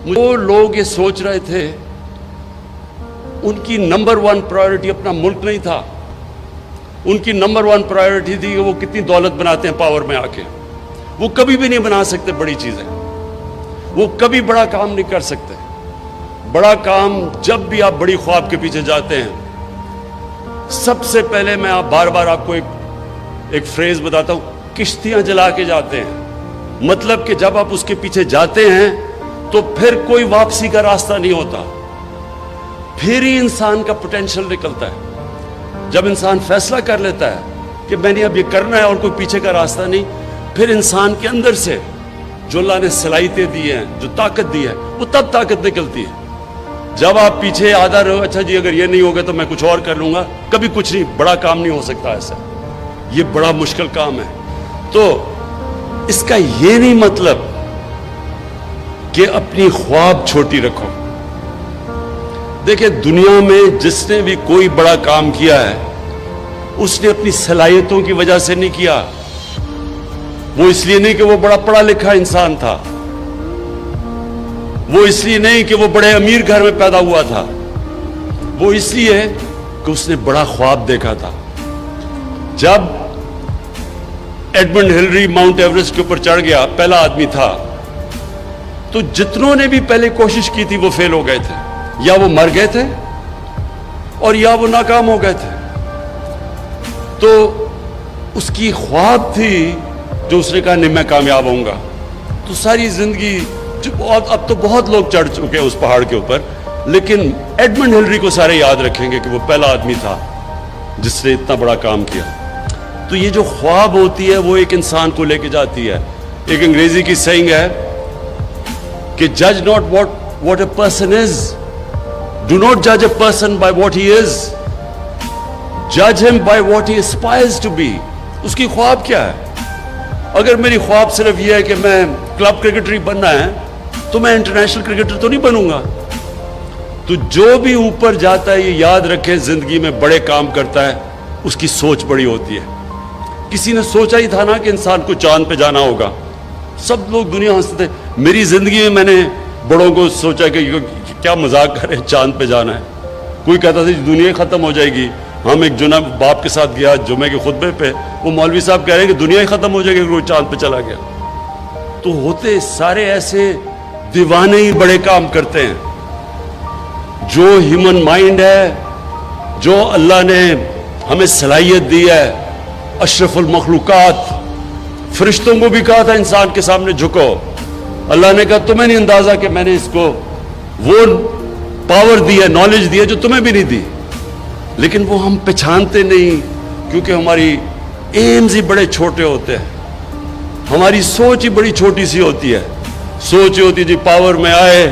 وہ لوگ یہ سوچ رہے تھے ان کی نمبر ون پرائیورٹی اپنا ملک نہیں تھا، ان کی نمبر ون پرائیورٹی تھی کہ وہ کتنی دولت بناتے ہیں پاور میں آ کے. وہ کبھی بھی نہیں بنا سکتے بڑی چیزیں، وہ کبھی بڑا کام نہیں کر سکتے. بڑا کام جب بھی آپ بڑی خواب کے پیچھے جاتے ہیں، سب سے پہلے میں بار بار آپ کو ایک فریز بتاتا ہوں، کشتیاں جلا کے جاتے ہیں. مطلب کہ جب آپ اس کے پیچھے جاتے ہیں تو پھر کوئی واپسی کا راستہ نہیں ہوتا، پھر ہی انسان کا پوٹینشل نکلتا ہے. جب انسان فیصلہ کر لیتا ہے کہ میں نے اب یہ کرنا ہے اور کوئی پیچھے کا راستہ نہیں، پھر انسان کے اندر سے جو اللہ نے صلاحیتیں دی ہیں، جو طاقت دی ہے، وہ تب طاقت نکلتی ہے. جب آپ پیچھے آدھا رہو، اچھا جی اگر یہ نہیں ہوگا تو میں کچھ اور کر لوں گا، کبھی کچھ نہیں، بڑا کام نہیں ہو سکتا ایسا. یہ بڑا مشکل کام ہے. تو اس کا یہ نہیں مطلب کہ اپنی خواب چھوٹی رکھو. دیکھیں دنیا میں جس نے بھی کوئی بڑا کام کیا ہے اس نے اپنی صلاحیتوں کی وجہ سے نہیں کیا. وہ اس لیے نہیں کہ وہ بڑا پڑھا لکھا انسان تھا، وہ اس لیے نہیں کہ وہ بڑے امیر گھر میں پیدا ہوا تھا، وہ اس لیے کہ اس نے بڑا خواب دیکھا تھا. جب ایڈمنڈ ہلری ماؤنٹ ایوریسٹ کے اوپر چڑھ گیا، پہلا آدمی تھا، تو جتنوں نے بھی پہلے کوشش کی تھی وہ فیل ہو گئے تھے، یا وہ مر گئے تھے اور یا وہ ناکام ہو گئے تھے. تو اس کی خواب تھی جو اس نے کہا نہیں میں کامیاب ہوں گا. تو ساری زندگی اب تو بہت لوگ چڑھ چکے اس پہاڑ کے اوپر، لیکن ایڈمنڈ ہلری کو سارے یاد رکھیں گے کہ وہ پہلا آدمی تھا جس نے اتنا بڑا کام کیا. تو یہ جو خواب ہوتی ہے وہ ایک انسان کو لے کے جاتی ہے. ایک انگریزی کی سیئنگ ہے کہ جج not what a person is, do not judge a person by what he is, judge him by what he aspires to be. اس کی خواب کیا ہے؟ اگر میری خواب صرف یہ ہے کہ میں کلب کرکٹر ہی بننا ہے تو میں انٹرنیشنل کرکٹر تو نہیں بنوں گا. تو جو بھی اوپر جاتا ہے یہ یاد رکھے زندگی میں بڑے کام کرتا ہے اس کی سوچ بڑی ہوتی ہے. کسی نے سوچا ہی تھا نا کہ انسان کو چاند پہ جانا ہوگا، سب لوگ دنیا ہنستے تھے. میری زندگی میں نے بڑوں کو سوچا کہ کیا مذاق کرے چاند پہ جانا ہے. کوئی کہتا تھا دنیا ختم ہو جائے گی. ہم ایک جناب باپ کے ساتھ گیا جمعے کے خطبے پہ، وہ مولوی صاحب کہہ رہے ہیں کہ دنیا ہی ختم ہو جائے گی اگر وہ چاند پہ چلا گیا. تو ہوتے سارے ایسے دیوانے ہی بڑے کام کرتے ہیں. جو ہیومن مائنڈ ہے، جو اللہ نے ہمیں صلاحیت دی ہے، اشرف المخلوقات، فرشتوں کو بھی کہا تھا انسان کے سامنے جھکو. اللہ نے کہا تمہیں نہیں اندازہ کہ میں نے اس کو وہ پاور دی ہے، نالج دی ہے جو تمہیں بھی نہیں دی. لیکن وہ ہم پہچانتے نہیں کیونکہ ہماری ایمز ہی بڑے چھوٹے ہوتے ہیں، ہماری سوچ ہی بڑی چھوٹی سی ہوتی ہے. سوچ ہی ہوتی جی پاور میں آئے،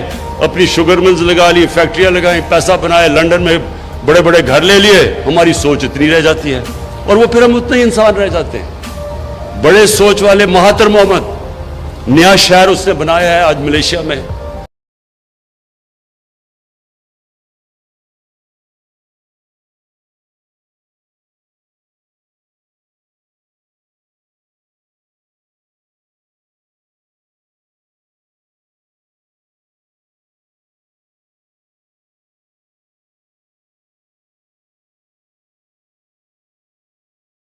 اپنی شوگر ملز لگا لی، فیکٹریاں لگائیں، پیسہ بنائے، لنڈن میں بڑے بڑے گھر لے لیے. ہماری سوچ اتنی رہ جاتی ہے اور وہ پھر ہم اتنے ہی انسان رہ جاتے ہیں. بڑے سوچ والے مہاتر محمد، نیا شہر اس نے بنایا ہے آج ملیشیا میں.